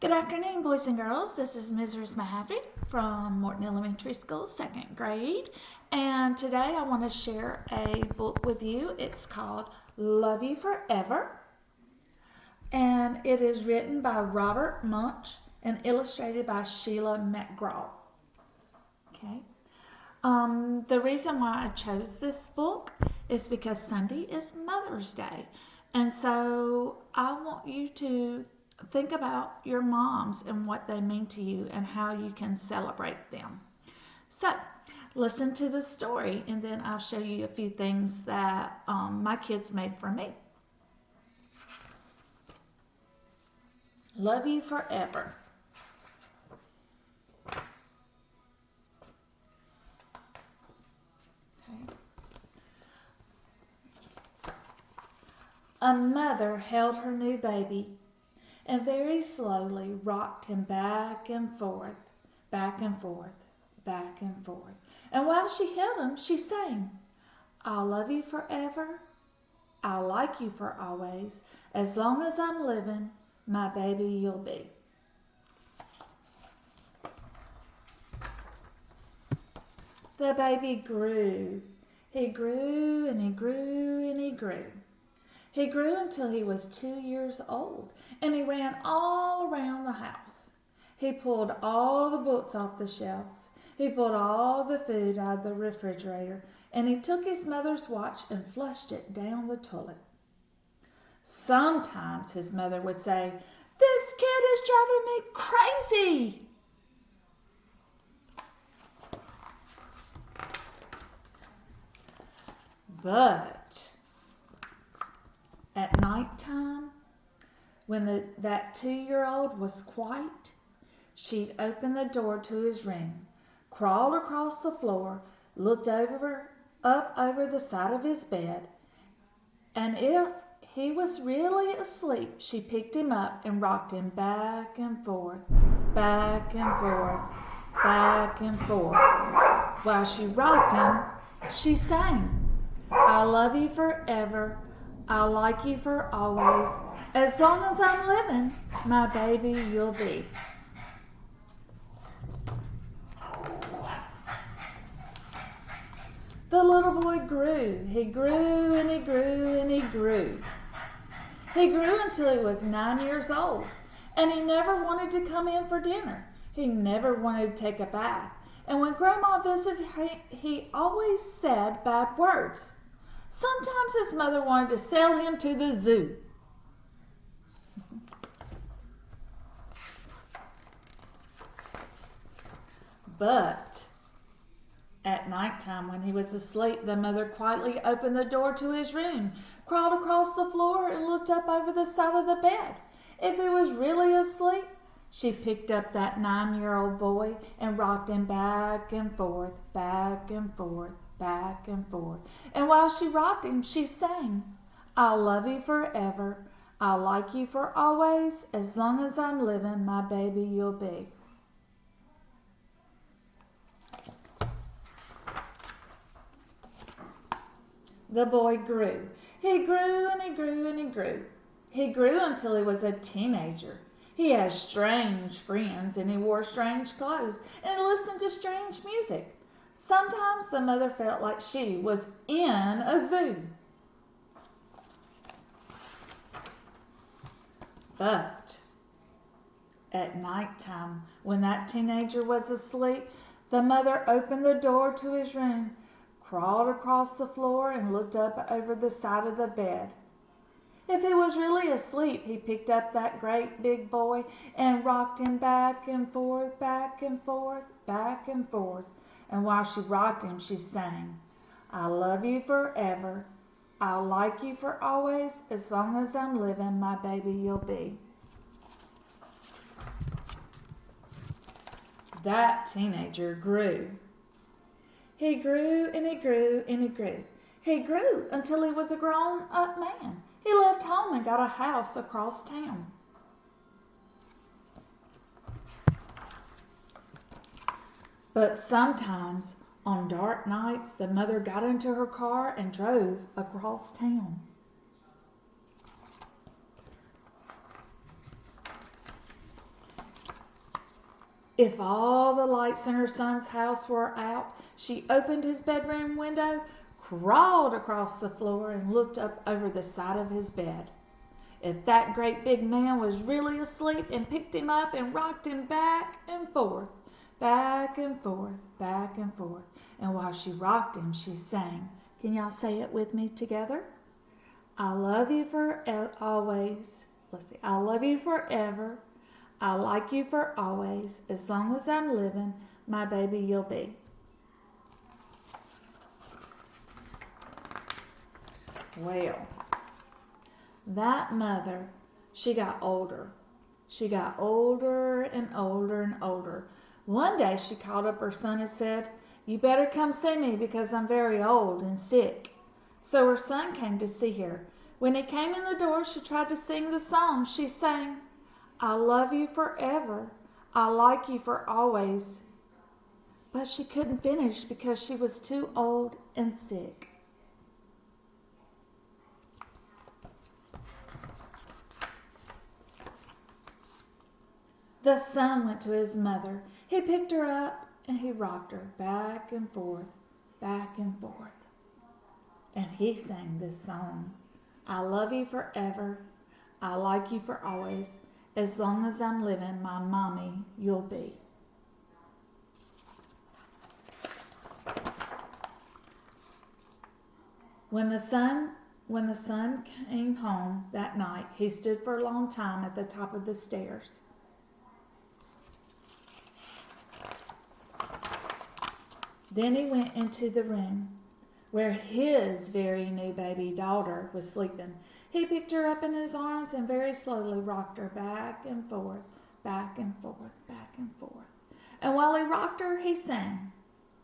Good afternoon, boys and girls. This is Mrs. Mahaffey from Morton Elementary School, 2nd grade. And today I want to share a book with you. It's called Love You Forever. And it is written by Robert Munshch and illustrated by Sheila McGraw. Okay. The reason why I chose this book is because Sunday is Mother's Day. And so I want you to think about your moms and what they mean to you and how you can celebrate them. So listen to the story and then I'll show you a few things that my kids made for me. Love You Forever. A mother held her new baby and very slowly rocked him back and forth, back and forth, back and forth. And while she held him, she sang, "I'll love you forever. I'll like you for always. As long as I'm living, my baby you'll be." The baby grew. He grew and he grew and he grew. He grew until he was 2 years old, and he ran all around the house. He pulled all the books off the shelves. He pulled all the food out of the refrigerator, and he took his mother's watch and flushed it down the toilet. Sometimes his mother would say, "This kid is driving me crazy." But at nighttime, when that 2-year-old was quiet, she'd open the door to his room, crawled across the floor, looked up over the side of his bed, and if he was really asleep, she picked him up and rocked him back and forth, back and forth, back and forth. While she rocked him, she sang, "I'll love you forever. I'll like you for always. As long as I'm living, my baby you'll be." The little boy grew. He grew and he grew and he grew. He grew until he was 9 years old, and he never wanted to come in for dinner. He never wanted to take a bath. And when Grandma visited, he always said bad words. Sometimes his mother wanted to sell him to the zoo. But at nighttime when he was asleep, the mother quietly opened the door to his room, crawled across the floor, and looked up over the side of the bed. If he was really asleep, she picked up that 9-year-old boy and rocked him back and forth, back and forth, back and forth. And while she rocked him, she sang, "I'll love you forever. I'll like you for always. As long as I'm living, my baby you'll be." The boy grew. He grew and he grew and he grew. He grew until he was a teenager. He had strange friends and he wore strange clothes and he listened to strange music. Sometimes the mother felt like she was in a zoo. But at nighttime, when that teenager was asleep, the mother opened the door to his room, crawled across the floor, and looked up over the side of the bed. If he was really asleep, he picked up that great big boy and rocked him back and forth, back and forth, back and forth. And while she rocked him, she sang, "I'll love you forever. I'll like you for always. As long as I'm living, my baby you'll be." That teenager grew. He grew and he grew and he grew. He grew until he was a grown-up man. He left home and got a house across town. But sometimes, on dark nights, the mother got into her car and drove across town. If all the lights in her son's house were out, she opened his bedroom window, crawled across the floor, and looked up over the side of his bed. If that great big man was really asleep, and picked him up and rocked him back and forth, back and forth, back and forth. And while she rocked him, she sang. Can y'all say it with me together? I love you for always. Let's see. I love you forever. I like you for always. As long as I'm living, my baby you'll be. Well, that mother, she got older. She got older and older and older. One day she called up her son and said, "You better come see me because I'm very old and sick." So her son came to see her. When he came in the door, she tried to sing the song. She sang, I love you forever. I like you for always. But she couldn't finish because she was too old and sick. The son went to his mother. He picked her up and he rocked her back and forth, back and forth. And he sang this song. I love you forever. I like you for always. As long as I'm living, my mommy you'll be. When the son came home that night, he stood for a long time at the top of the stairs. Then he went into the room where his very new baby daughter was sleeping. He picked her up in his arms and very slowly rocked her back and forth, back and forth, back and forth. And while he rocked her, he sang,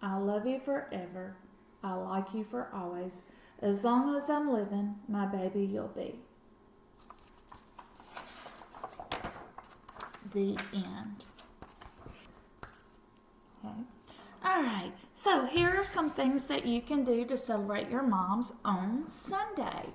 I love you forever. I like you for always. As long as I'm living, my baby you'll be. The end. Okay. All right, so here are some things that you can do to celebrate your moms on Sunday.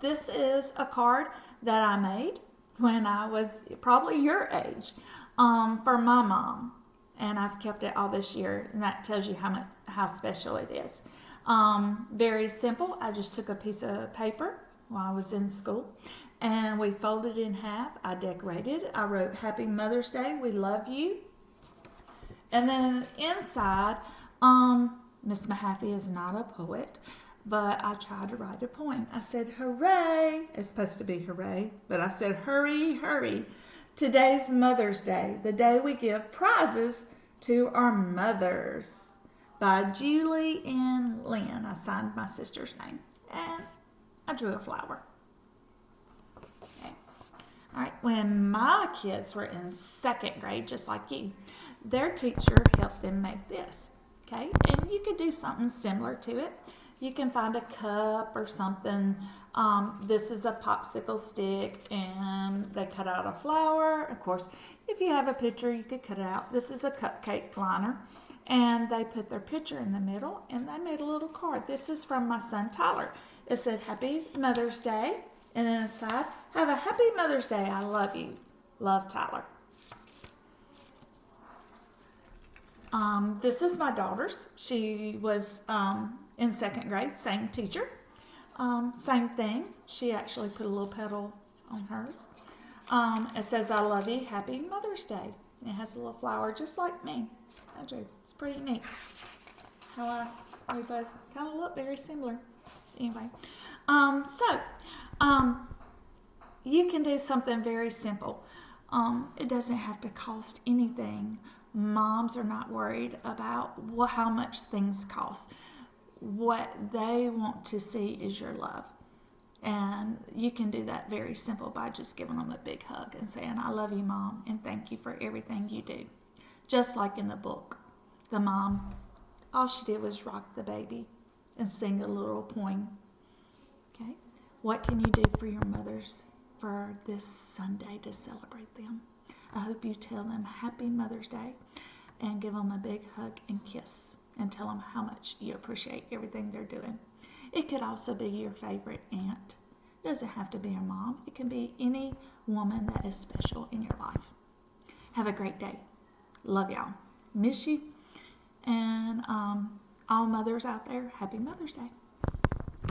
This is a card that I made when I was probably your age for my mom, and I've kept it all this year, and that tells you how special it is. Very simple. I just took a piece of paper while I was in school, and we folded it in half. I decorated. I wrote, Happy Mother's Day, we love you. And then inside, Miss Mahaffey is not a poet, but I tried to write a poem. I said, hooray. It's supposed to be hooray, but I said, hurry, hurry. Today's Mother's Day, the day we give prizes to our mothers. By Julie and Lynn. I signed my sister's name. And I drew a flower. Okay. All right. When my kids were in second grade, just like you, their teacher helped them make this, okay? And you could do something similar to it. You can find a cup or something. This is a popsicle stick, and they cut out a flower. Of course, if you have a picture, you could cut it out. This is a cupcake liner, and they put their picture in the middle, and they made a little card. This is from my son, Tyler. It said, Happy Mother's Day, and then inside, have a Happy Mother's Day. I love you. Love, Tyler. This is my daughter's. She was in second grade, same teacher. Same thing. She actually put a little petal on hers. It says, I love you, Happy Mother's Day. It has a little flower just like me. I do. It's pretty neat. We both kind of look very similar. Anyway, you can do something very simple. It doesn't have to cost anything. Moms are not worried about how much things cost. What they want to see is your love. And you can do that very simple by just giving them a big hug and saying, I love you, Mom, and thank you for everything you do. Just like in the book, the mom, all she did was rock the baby and sing a little poem. Okay? What can you do for your mothers for this Sunday to celebrate them? I hope you tell them Happy Mother's Day and give them a big hug and kiss and tell them how much you appreciate everything they're doing. It could also be your favorite aunt. It doesn't have to be your mom. It can be any woman that is special in your life. Have a great day. Love y'all. Miss you. And all mothers out there, happy Mother's Day.